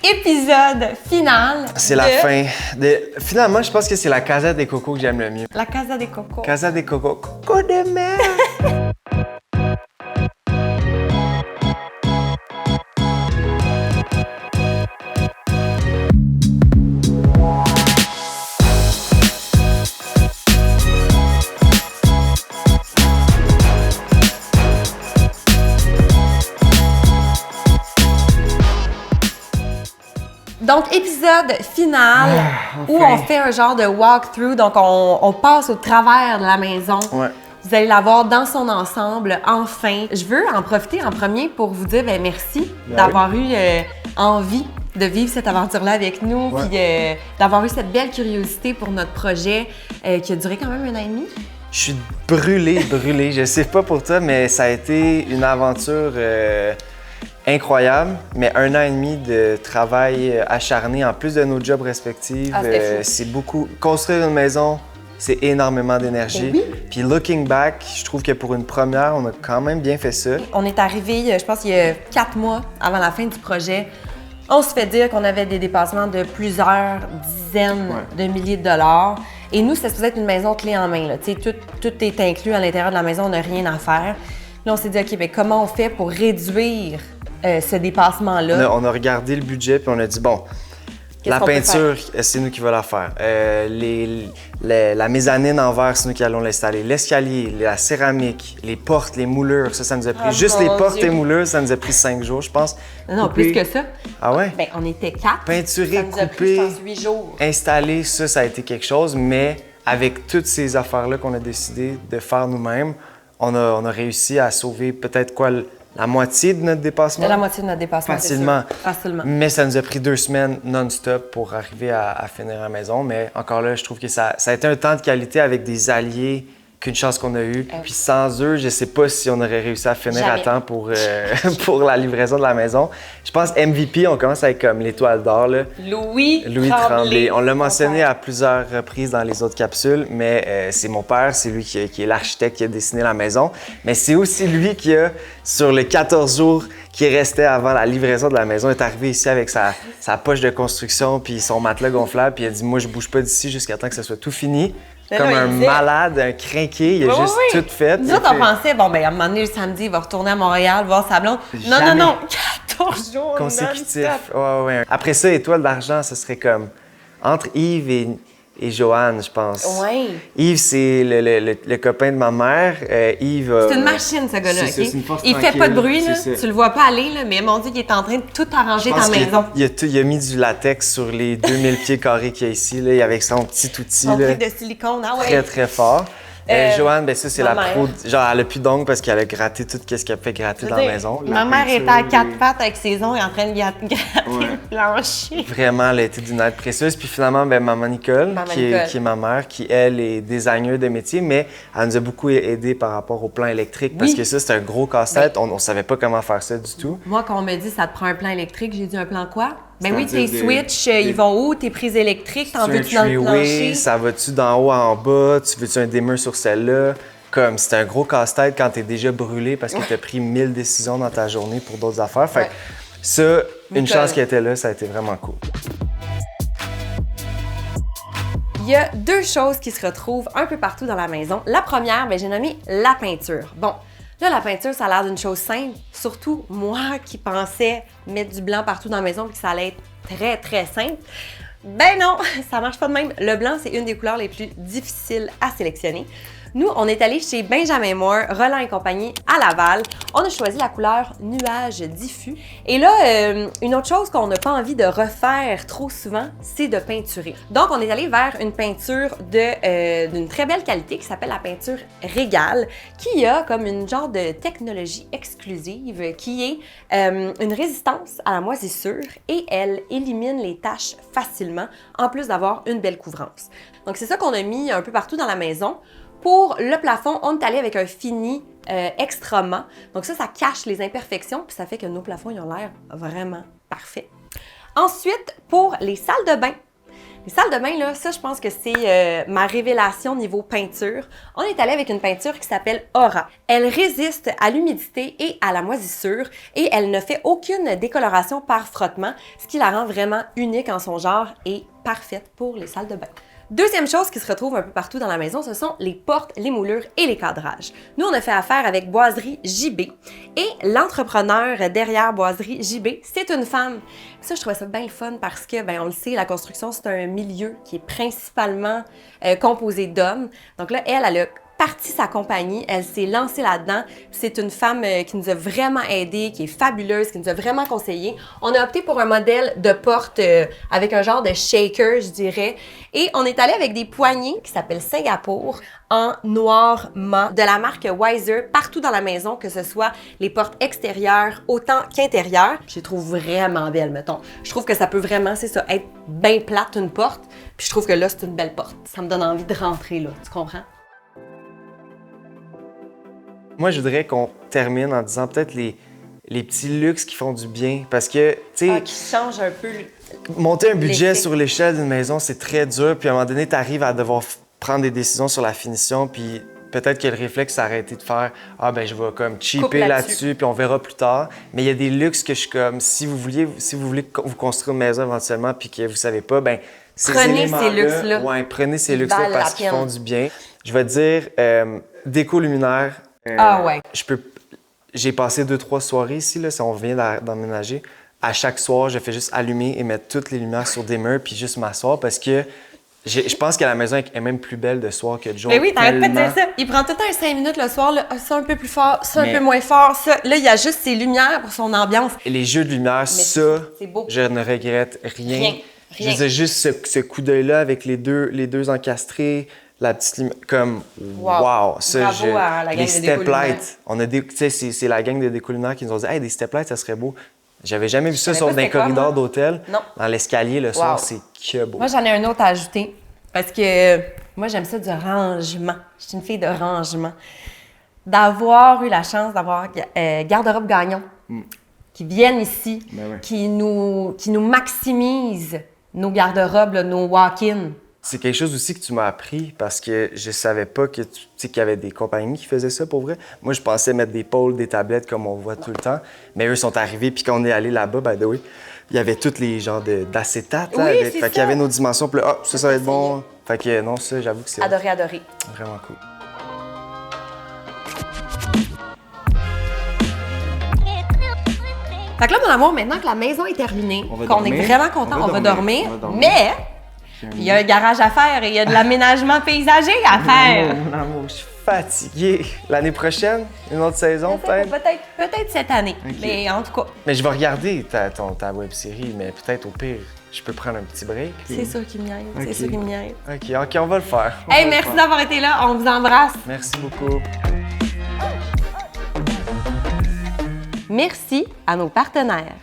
épisode final. C'est la fin. Finalement, je pense que c'est la Casa des Cocos que j'aime le mieux. La Casa des Cocos. Casa des Cocos. Coco de mer! Donc, épisode final où on fait un genre de walkthrough. Donc, on passe au travers de la maison. Ouais. Vous allez la voir dans son ensemble, enfin. Je veux en profiter en premier pour vous dire merci d'avoir eu envie de vivre cette aventure-là avec nous, puis d'avoir eu cette belle curiosité pour notre projet qui a duré quand même 1 an et demi. Je suis brûlé. Je sais pas pour toi, mais ça a été une aventure incroyable. Mais 1 an et demi de travail acharné, en plus de nos jobs respectifs. C'est beaucoup. Construire une maison, c'est énormément d'énergie. Oui. Puis looking back, je trouve que pour une première, on a quand même bien fait ça. On est arrivé, je pense, il y a 4 mois avant la fin du projet. On se fait dire qu'on avait des dépassements de plusieurs dizaines de milliers de dollars. Et nous, ça se faisait être une maison clé en main. Là. Tout est inclus à l'intérieur de la maison, on n'a rien à faire. Là, on s'est dit, OK, bien, comment on fait pour réduire ce dépassement-là? On a regardé le budget puis on a dit, bon, la peinture, c'est nous qui va la faire. La mezzanine en verre, c'est nous qui allons l'installer. L'escalier, la céramique, les portes, les moulures, ça nous a pris. Juste les portes et moulures, ça nous a pris 5 jours, je pense. Non, plus que ça. Ah ouais? Ben, on était 4. Peinturer, ça nous a pris, je pense, 8 jours. Installer, ça a été quelque chose, mais avec toutes ces affaires-là qu'on a décidé de faire nous-mêmes, on a réussi à sauver peut-être la moitié de notre dépassement? La moitié de notre dépassement, Facilement. Facilement. Mais ça nous a pris 2 semaines non-stop pour arriver à finir la maison. Mais encore là, je trouve que ça a été un temps de qualité avec des alliés qu'une chance qu'on a eue. Puis sans eux, je sais pas si on aurait réussi à finir à temps pour la livraison de la maison. Je pense MVP, on commence avec comme l'étoile d'or. Là. Louis Tremblay. On l'a mentionné à plusieurs reprises dans les autres capsules, mais c'est mon père, c'est lui qui est l'architecte qui a dessiné la maison. Mais c'est aussi lui qui a, sur les 14 jours qui restait avant la livraison de la maison, est arrivé ici avec sa poche de construction puis son matelas gonflable, puis il a dit « Moi, je bouge pas d'ici jusqu'à temps que ça soit tout fini. » Comme un malade, un crinqué, il a juste tout fait. Nous autres, on pensait, bon, ben à un moment donné, le samedi, il va retourner à Montréal, voir sa blonde. Non, 14 jours consécutifs. Ouais. Après ça, étoile d'argent, ce serait comme entre Yves et Joanne, je pense. Oui. Yves, c'est le copain de ma mère. Yves... C'est une machine, ce gars-là, c'est une force il fait pas de bruit, là. Tu le vois pas aller, là, mais mon Dieu, il est en train de tout arranger dans la maison. Il a mis du latex sur les 2000 pieds carrés qu'il y a ici, là, avec son petit outil. Son là, truc de silicone, très, très fort. Joanne, ben ça, c'est la pro. Genre, elle a plus d'ongles parce qu'elle a gratté tout ce qu'elle fait gratter dans la maison. Ma mère était à 4 pattes avec ses ongles en train de gratter le plancher. Vraiment, elle a été d'une aide précieuse. Puis finalement, ben, maman Nicole, qui est ma mère, qui, elle, est designer de métier, mais elle nous a beaucoup aidé par rapport au plan électrique parce que ça, c'est un gros casse-tête. On savait pas comment faire ça du tout. Moi, quand on me dit ça te prend un plan électrique, j'ai dit un plan quoi? Ben oui, tes switches, ils vont où? Tes prises électriques, t'en veux-tu dans le plancher? Ça va-tu d'en haut en bas? Tu veux-tu un dimmer sur celle-là? Comme, c'est un gros casse-tête quand t'es déjà brûlé parce que t'as pris 1000 décisions dans ta journée pour d'autres affaires. Fait que ça, une chance qu'elle était là, ça a été vraiment cool. Il y a 2 choses qui se retrouvent un peu partout dans la maison. La première, ben, j'ai nommé la peinture. Bon, là, la peinture, ça a l'air d'une chose simple, surtout moi qui pensais mettre du blanc partout dans la maison et que ça allait être très, très simple. Ben non, ça marche pas de même. Le blanc, c'est une des couleurs les plus difficiles à sélectionner. Nous, on est allé chez Benjamin Moore, Roland et compagnie à Laval. On a choisi la couleur nuage diffus. Et là, une autre chose qu'on n'a pas envie de refaire trop souvent, c'est de peinturer. Donc, on est allé vers une peinture d'une très belle qualité qui s'appelle la peinture Régal, qui a comme une genre de technologie exclusive qui est une résistance à la moisissure et elle élimine les taches facilement, en plus d'avoir une belle couvrance. Donc, c'est ça qu'on a mis un peu partout dans la maison. Pour le plafond, on est allé avec un fini extra mat. Donc ça cache les imperfections, puis ça fait que nos plafonds ils ont l'air vraiment parfaits. Ensuite, pour les salles de bain, Les salles de bain, là, ça, je pense que c'est ma révélation niveau peinture. On est allé avec une peinture qui s'appelle Aura. Elle résiste à l'humidité et à la moisissure et elle ne fait aucune décoloration par frottement, ce qui la rend vraiment unique en son genre et parfaite pour les salles de bain. Deuxième chose qui se retrouve un peu partout dans la maison, ce sont les portes, les moulures et les cadrages. Nous, on a fait affaire avec Boiserie JB et l'entrepreneur derrière Boiserie JB, c'est une femme. Ça, je trouvais ça bien le fun parce que, on le sait, la construction, c'est un milieu qui est principalement composé d'hommes. Donc là, elle a parti sa compagnie, elle s'est lancée là-dedans. C'est une femme qui nous a vraiment aidés, qui est fabuleuse, qui nous a vraiment conseillé. On a opté pour un modèle de porte avec un genre de shaker, je dirais. Et on est allé avec des poignées qui s'appellent Singapour en noir mat de la marque Wiser partout dans la maison, que ce soit les portes extérieures autant qu'intérieures. Je les trouve vraiment belles, mettons. Je trouve que ça peut vraiment, c'est ça, être bien plate une porte. Puis je trouve que là, c'est une belle porte. Ça me donne envie de rentrer là, tu comprends? Moi, je voudrais qu'on termine en disant peut-être les petits luxes qui font du bien. Parce que, tu sais, qui change un peu. Monter un budget sur l'échelle d'une maison, c'est très dur. Puis à un moment donné, tu arrives à devoir prendre des décisions sur la finition. Puis peut-être que le réflexe, ça a arrêté de faire je vais comme cheaper là-dessus, puis on verra plus tard. Mais il y a des luxes que je suis comme, si vous voulez vous construire une maison éventuellement, puis que vous savez pas, prenez ces luxes-là. Ouais, prenez ces luxes-là parce qu'ils font du bien. Je vais te dire, déco luminaire. Ouais. J'ai passé 2-3 soirées ici, là, on vient d'emménager. À chaque soir, je fais juste allumer et mettre toutes les lumières sur des murs puis juste m'asseoir parce que je pense que la maison est même plus belle de soir que de jour. Mais oui, t'arrêtes pas de dire ça. Il prend tout le temps 5 minutes le soir, là, ça un peu plus fort, ça un peu moins fort, ça. Là, il y a juste ses lumières pour son ambiance. Et les jeux de lumière, ça, c'est beau. Je ne regrette rien. Rien. Je disais juste ce coup d'œil-là avec les deux encastrés. La petite lumière, comme wow! Ça, bravo à la gang les de step lights, c'est la gang de déco luminaire qui nous ont dit, hey, des step lights, ça serait beau. J'avais jamais vu ça sur un corridor d'hôtel. Non. Dans l'escalier le soir, c'est que beau. Moi, j'en ai un autre à ajouter parce que moi, j'aime ça du rangement. Je suis une fille de rangement. D'avoir eu la chance d'avoir Garde-robe Gagnon qui viennent ici, qui nous maximisent nos garde-robes, nos walk-in. C'est quelque chose aussi que tu m'as appris parce que je savais pas qu'il y avait des compagnies qui faisaient ça pour vrai. Moi, je pensais mettre des pôles, des tablettes comme on voit tout le temps. Mais eux sont arrivés, puis quand on est allé là-bas, il y avait tous les genres d'acétate. Oui, fait qu'il y avait nos dimensions, puis là, ça va être bon. Fait que non, ça, j'avoue que c'est adoré. Vraiment cool. Fait que là, mon amour, maintenant que la maison est terminée, qu'on est vraiment content, on va dormir. Mais il y a un garage à faire et il y a de l'aménagement paysager à faire. Mon amour, je suis fatiguée. L'année prochaine, une autre saison, peut-être? Peut-être cette année, mais en tout cas. Mais je vais regarder ta web-série, mais peut-être au pire, je peux prendre un petit break. C'est sûr qu'il m'y aide, c'est sûr qu'il m'y aide. OK, on va le faire. Hey, merci d'avoir été là, on vous embrasse. Merci beaucoup. Merci à nos partenaires.